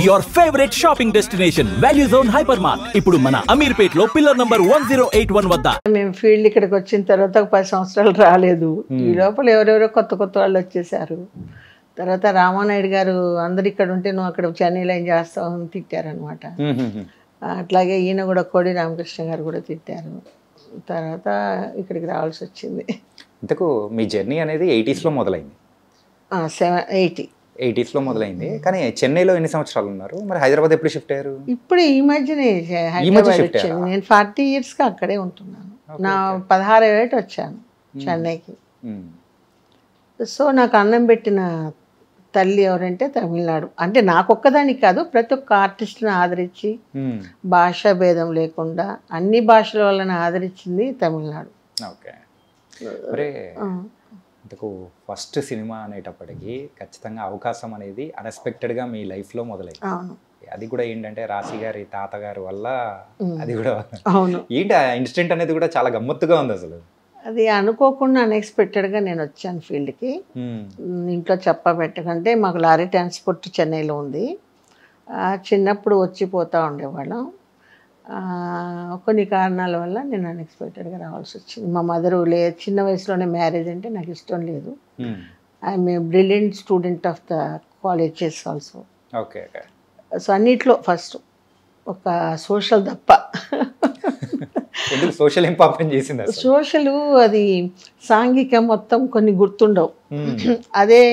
Your favorite shopping destination, Value Zone Hypermart. ఇప్పుడు మన అమీర్పేట్ లో పిల్లర్ నంబర్ 1081 వద్ద. మేము ఫీల్డ్ ఇక్కడికి వచ్చిన తర్వాత ఒక 10 సంవత్సరాలు రాలేదు. ఈ లోపల ఎవరెవరో కొత్త వాళ్ళు వచ్చేసారు. తర్వాత రామానాయుడు గారు అందరు ఇక్కడ ఉంటే నువ్వు అక్కడ చెన్నైలో ఏం చేస్తావు అని తిట్టారనమాట. అట్లాగే ఈయన కూడా కోడి రామకృష్ణ గారు కూడా తిట్టారు. తర్వాత ఇక్కడికి రావాల్సి వచ్చింది. ఇంతకు మీ జర్నీ అనేది 80s లో మొదలైంది. 80s లో మొదలైంది. కానీ చెన్నైలో ఎన్ని సంవత్సరాలు ఉన్నారు? మరి హైదరాబాద్ ఎప్పుడు షిఫ్ట్ అయ్యారు? ఇప్పుడు ఈ మధ్యనే హైదరాబాద్ వచ్చాను. నేను 40 years గా అక్కడే ఉంటున్నాను. నా 16వ ఏట వచ్చాను చెన్నైకి. సో నాకు అన్నం పెట్టిన తల్లి ఎవరంటే తమిళనాడు. అంటే నాకొక్కదానికి కాదు, ప్రతి ఒక్క ఆర్టిస్ట్ని ఆదరించి భాషా భేదం లేకుండా అన్ని భాషల వాళ్ళని ఆదరించింది తమిళనాడు. ఓకే. మరి ఇంతకు ఫస్ట్ సినిమా అనేటప్పటికీ ఖచ్చితంగా అవకాశం అనేది అన్ఎక్స్పెక్టెడ్గా మీ లైఫ్లో మొదలైంది. అది కూడా ఏంటంటే రాశి గారి తాతగారి వల్ల అది కూడా ఏంటి ఆ ఇన్సిడెంట్ అనేది కూడా చాలా గమ్మత్తుగా ఉంది అసలు. అది అనుకోకుండా అన్ఎక్స్పెక్టెడ్గా నేను వచ్చాను ఫీల్డ్కి. ఇంట్లో చెప్పబెట్టకంటే మాకు లారీ ట్రాన్స్పోర్ట్ చెన్నైలో ఉంది. చిన్నప్పుడు వచ్చిపోతూ ఉండేవాళ్ళం. కొన్ని కారణాల వల్ల నేను అన్ఎక్స్పెక్టెడ్గా రావాల్సి వచ్చింది. మా మదరు చిన్న వయసులోనే మ్యారేజ్ అంటే నాకు ఇష్టం లేదు. I'm a brilliant student of the colleges also. Okay. So అన్నిట్లో ఫస్ట్ ఒక సోషల్ తప్ప. సోషల్ ఇంపార్టెంట్ చేసింది. సోషల్ అది సాంఘిక మొత్తం కొన్ని గుర్తుండవు. అదే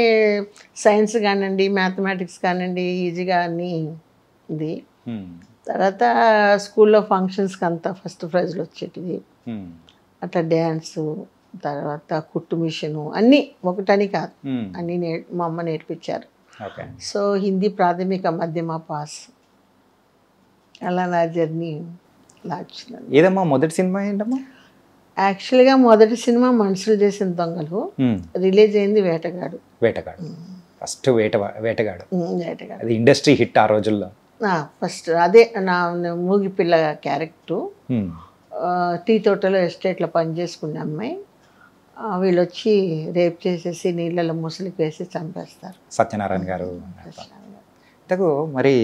సైన్స్ కానివ్వండి, మ్యాథమెటిక్స్ కానివ్వండి ఈజీగా అన్నీ ఇది. తర్వాత స్కూల్లో ఫంక్షన్స్కి అంతా ఫస్ట్ ప్రైజ్లు వచ్చేటివి. అట్లా డ్యాన్సు, తర్వాత కుట్టు మిషను అన్నీ ఒకటని కాదు, అన్నీ మా అమ్మ నేర్పించారు. సో హిందీ ప్రాథమిక మధ్యమ పాస్. అలా నా జర్నీ ఇలా వచ్చింది. ఏదమ్మా మొదటి సినిమా ఏంటమ్మా? యాక్చువల్గా మొదటి సినిమా మనుషులు చేసిన దొంగలు, రిలీజ్ అయింది వేటగాడు. ఫస్ట్ వేటగాడు. అది ఇండస్ట్రీ హిట్ ఆ రోజుల్లో. ఫస్ట్ అదే నా మూగి పిల్ల క్యారెక్టరు. టీ తోటలో ఎస్టేట్లో పనిచేసుకునే అమ్మాయి. వీళ్ళు వచ్చి రేప్ చేసేసి నీళ్ళలో ముసలికి వేసి చంపేస్తారు. సత్యనారాయణ గారు. ఇంతకు మరి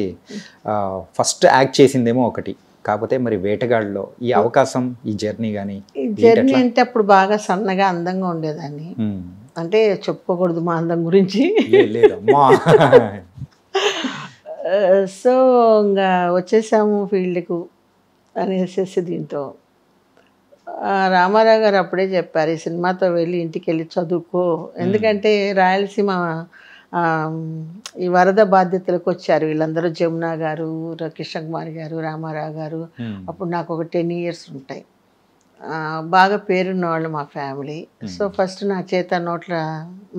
ఫస్ట్ యాక్ట్ చేసిందేమో ఒకటి, కాకపోతే మరి వేటగాడులో ఈ అవకాశం, ఈ జర్నీ కానీ. ఈ జర్నీ అంటే అప్పుడు బాగా సన్నగా అందంగా ఉండేదాన్ని. అంటే చెప్పుకోకూడదు మా అందం గురించి. సో ఇంకా వచ్చేసాము ఫీల్డ్కు అనేసి దీంతో రామారావు గారు అప్పుడే చెప్పారు, ఈ సినిమాతో వెళ్ళి ఇంటికి వెళ్ళి చదువుకో. ఎందుకంటే రాయలసీమ ఈ వరద బాధ్యతలకు వచ్చారు వీళ్ళందరూ. జమున గారు, కృష్ణ కుమార్ గారు, రామారావు గారు. అప్పుడు నాకు ఒక 10 years ఉంటాయి. బాగా పేరున్న వాళ్ళు మా ఫ్యామిలీ. సో ఫస్ట్ నా చేత నోట్ల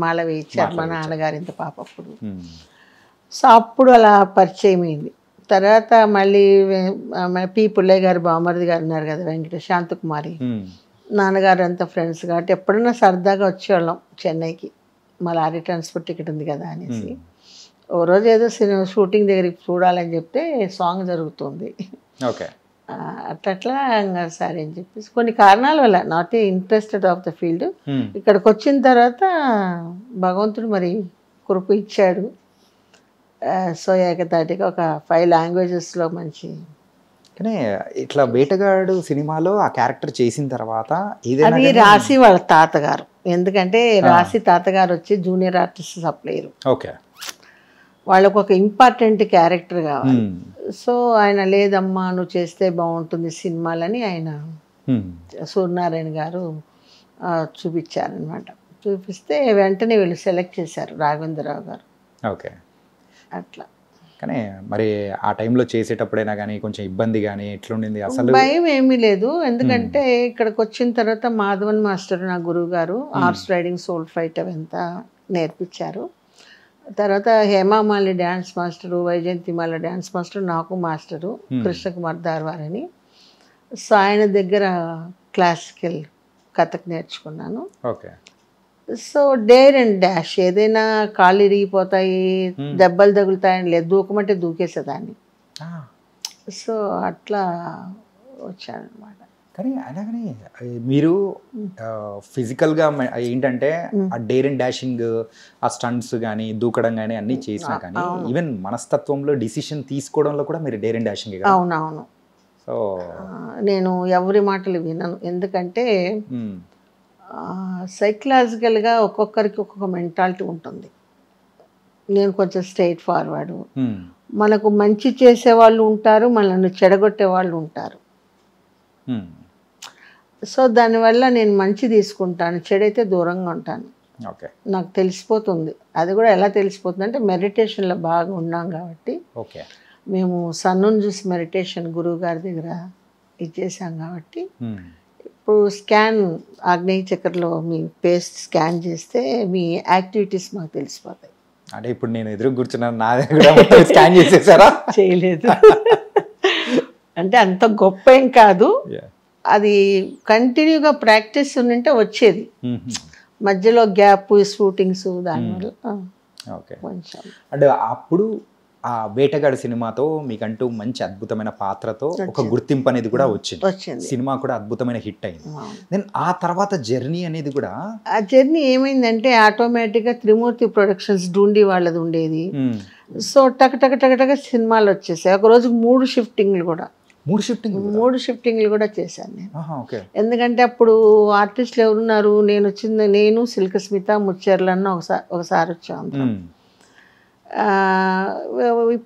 మాల వేయించారు మా నాన్నగారు ఇంత పాప అప్పుడు. సో అప్పుడు అలా పరిచయం అయింది. తర్వాత మళ్ళీ పి పుల్లయ్య గారు బామర్ది గారు ఉన్నారు కదా, వెంకటేష్, శాంతకుమారి, నాన్నగారు అంతా ఫ్రెండ్స్ కాబట్టి ఎప్పుడైనా సరదాగా వచ్చేవాళ్ళం చెన్నైకి. మా లారీ ట్రాన్స్పోర్ట్ టికెట్ ఉంది కదా అనేసి. ఓ రోజు ఏదో సినిమా షూటింగ్ దగ్గరికి చూడాలని చెప్తే సాంగ్ జరుగుతుంది. అట్లా ఇంకా సరే అని చెప్పేసి కొన్ని కారణాల వల్ల not interested of the field. ఇక్కడికి వచ్చిన తర్వాత భగవంతుడు మరి కృప ఇచ్చాడు. సో ఏకతాటిగా ఒక 5 languagesలో మంచి. కానీ ఇట్లా వేటగాడు సినిమాలో ఆ క్యారెక్టర్ చేసిన తర్వాత అది రాశి వాళ్ళ తాతగారు. ఎందుకంటే రాశి తాతగారు వచ్చి జూనియర్ ఆర్టిస్ట్ సప్లైరు. ఓకే. వాళ్ళకు ఒక ఇంపార్టెంట్ క్యారెక్టర్ కావాలి. సో ఆయన లేదమ్మా నువ్వు చేస్తే బాగుంటుంది సినిమాలని ఆయన సూర్యనారాయణ గారు చూపించారనమాట. చూపిస్తే వెంటనే వీళ్ళు సెలెక్ట్ చేశారు రాఘవేంద్రరావు గారు. ఓకే. అట్లా. కానీ మరి ఆ టైంలో చేసేటప్పుడైనా కానీ కొంచెం ఇబ్బంది కానీ ఎట్లుండింది? అసలు భయం ఏమీ లేదు. ఎందుకంటే ఇక్కడికి వచ్చిన తర్వాత మాధవన్ మాస్టర్ నా గురువు గారు హార్స్ రైడింగ్, సోల్ ఫైట్ అవంతా నేర్పించారు. తర్వాత హేమామాలి dance master, Vyjayanthimala dance master, నాకు మాస్టరు కృష్ణకుమార్ దార్వార్ అని. సో ఆయన దగ్గర క్లాసికల్ కథక్ నేర్చుకున్నాను. Okay. So dare and dash, ఏదైనా కాళ్ళు ఇరిగిపోతాయి, దెబ్బలు తగులుతాయని లేదు, దూకమంటే దూకేసేదాన్ని. సో అట్లా వచ్చానమాట. కానీ అలాగని మీరు ఫిజికల్గా ఏంటంటే ఆ డేర్ అండ్ డాషింగ్, ఆ స్టంట్స్ కానీ దూకడం కానీ అన్నీ చేసినా కానీ ఈవెన్ మనస్తత్వంలో డిసిషన్ తీసుకోవడంలో కూడా మీరు డేర్ అండ్ డాషింగ్. అవునవును. సో నేను ఎవరి మాటలు వినను, ఎందుకంటే సైకలాజికల్గా ఒక్కొక్కరికి ఒక్కొక్క మెంటాలిటీ ఉంటుంది. నేను కొంచెం స్ట్రైట్ ఫార్వర్డు, మనకు మంచి చేసే వాళ్ళు ఉంటారు, మనల్ని చెడగొట్టే వాళ్ళు ఉంటారు. సో దానివల్ల నేను మంచి తీసుకుంటాను, చెడైతే దూరంగా ఉంటాను. ఓకే, నాకు తెలిసిపోతుంది. అది కూడా ఎలా తెలిసిపోతుంది అంటే మెడిటేషన్లో బాగా ఉన్నాం కాబట్టి. ఓకే, మేము సన్నును చూసి మెడిటేషన్ గురువు గారి దగ్గర ఇచ్చేసాం కాబట్టి ఇప్పుడు స్కాన్ ఆగ్నేయ చక్రలో మీ పేస్ట్ స్కాన్ చేస్తే మీ యాక్టివిటీస్ మాకు తెలిసిపోతాయి. అంటే ఇప్పుడు నేను ఎదురు కూర్చున్నాను, నా దగ్గర స్కాన్ చేసేసారా? చేయలేదు. అంటే అంత గొప్ప ఏం కాదు, అది కంటిన్యూగా ప్రాక్టీస్ ఉంటే వచ్చేది. మధ్యలో గ్యాప్, షూటింగ్స్, దానివల్ల ఓకే. కొంచెం. అంటే అప్పుడు ఆ వేటగాడు సినిమాతో మీకంటూ మంచి అద్భుతమైన పాత్రతో ఒక గుర్తింపు అనేది కూడా వచ్చింది. సినిమా కూడా అద్భుతమైన హిట్ అయింది. దెన్ ఆ తర్వాత జర్నీ అనేది కూడా, ఆ జర్నీ ఏమైందంటే ఆటోమేటిక్గా త్రిమూర్తి ప్రొడక్షన్స్ డూండి వాళ్ళది ఉండేది. సో టక్ టక్ టక్ టక్ సినిమాలు వచ్చేసాయి. ఒక రోజు 3 షిఫ్టింగ్లు కూడా, 3 షిఫ్టింగ్లు కూడా చేశాను నేను. ఎందుకంటే అప్పుడు ఆర్టిస్టులు ఎవరున్నారు, నేను సిల్క్ స్మిత, ముచ్చెర్లన్న ఒకసారి వచ్చాము.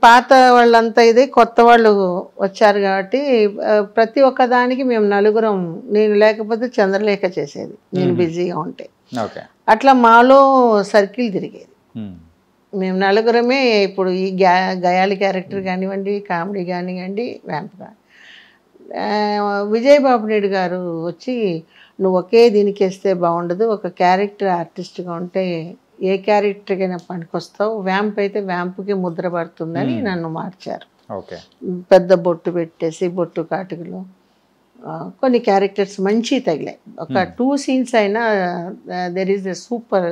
పాత వాళ్ళంతా ఇదే, కొత్త వాళ్ళు వచ్చారు కాబట్టి ప్రతి ఒక్క దానికి మేము నలుగురం, నేను లేకపోతే చంద్రలేఖ చేసేది, నేను బిజీగా ఉంటే. అట్లా మాలో సర్కిల్ తిరిగేది. మేము నలుగురమే. ఇప్పుడు ఈ గయాలి క్యారెక్టర్ కానివ్వండి, కామెడీ కానివ్వండి, వ్యాంప్ కానీ. విజయబాబు నాయుడు గారు వచ్చి, నువ్వు ఒకే దీనికి వేస్తే బాగుండదు, ఒక క్యారెక్టర్ ఆర్టిస్ట్గా ఉంటే ఏ క్యారెక్టర్కైనా పనికొస్తావు, వ్యాంప్ అయితే వ్యాంప్కి ముద్ర పడుతుందని నన్ను మార్చారు. పెద్ద బొట్టు పెట్టేసి, బొట్టు కాటుకలో కొన్ని క్యారెక్టర్స్ మంచి తగిలాయి. ఒక 2 సీన్స్ అయినా there is a super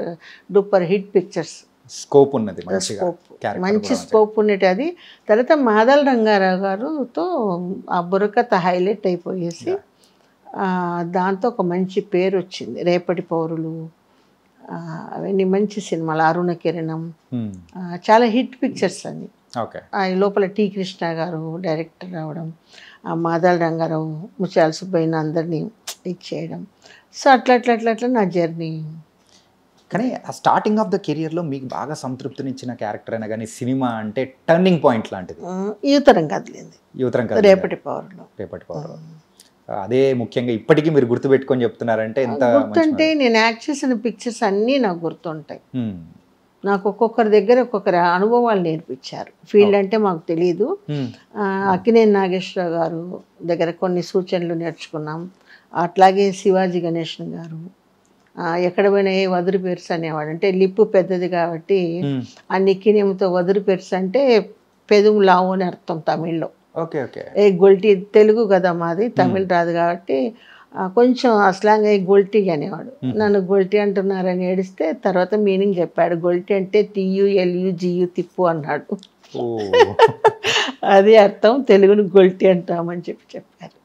duper hit pictures. Scope ఉన్నది, మంచి స్కోప్ ఉన్నట్టు. అది తర్వాత మాదల రంగారావు గారుతో ఆ బుర్రకథ హైలైట్ అయిపోయేసి దాంతో ఒక మంచి పేరు వచ్చింది. రేపటి పౌరులు అవన్నీ మంచి సినిమాలు, అరుణ కిరణం, చాలా హిట్ పిక్చర్స్ అన్ని. ఈ లోపల టి కృష్ణ గారు డైరెక్టర్ రావడం, మాదల రంగారావు, ముత్యాల సుబ్బయ్య అందరినీ ఇచ్చేయడం. సో అట్లా అట్లా అట్లా అట్లా నా జర్నీ. కానీ ఆ స్టార్టింగ్ ఆఫ్ ద కెరియర్లో మీకు బాగా సంతృప్తినిచ్చిన క్యారెక్టర్ అయినా కానీ సినిమా అంటే టర్నింగ్ పాయింట్ లాంటిది యువతరం కదిలింది. రేపటి పౌరులు. అదే ముఖ్యంగా ఇప్పటికీ మీరు గుర్తుపెట్టుకొని చెప్తున్నారంటే ఎంత గుర్తుంటే, నేను యాక్ట్ చేసిన పిక్చర్స్ అన్నీ నాకు గుర్తుంటాయి. నాకు ఒక్కొక్కరి దగ్గర ఒక్కొక్కరి అనుభవాలు నేర్పించారు. ఫీల్డ్ అంటే మాకు తెలియదు. అక్కినేని నాగేశ్వరరావు గారు దగ్గర కొన్ని సూచనలు నేర్చుకున్నాం. అట్లాగే శివాజీ గణేషన్ గారు ఎక్కడ పోయినా ఏ వదురు పెరుసు అనేవాడు. అంటే లిప్పు పెద్దది కాబట్టి ఆ నిక్కినేమితో వదురు పెరుసు అంటే పెదుము లావు అని అర్థం తమిళ్లో. ఏ గొల్టీ, తెలుగు కదా మాది, తమిళ్ రాదు కాబట్టి కొంచెం అస్లాంగా గొల్టీ అనేవాడు. నన్ను గొల్టీ అంటున్నారని ఏడిస్తే తర్వాత మీనింగ్ చెప్పాడు. గొల్టీ అంటే TULUGU తిప్పు అన్నాడు. అది అర్థం, తెలుగును గొల్టీ అంటామని చెప్పారు.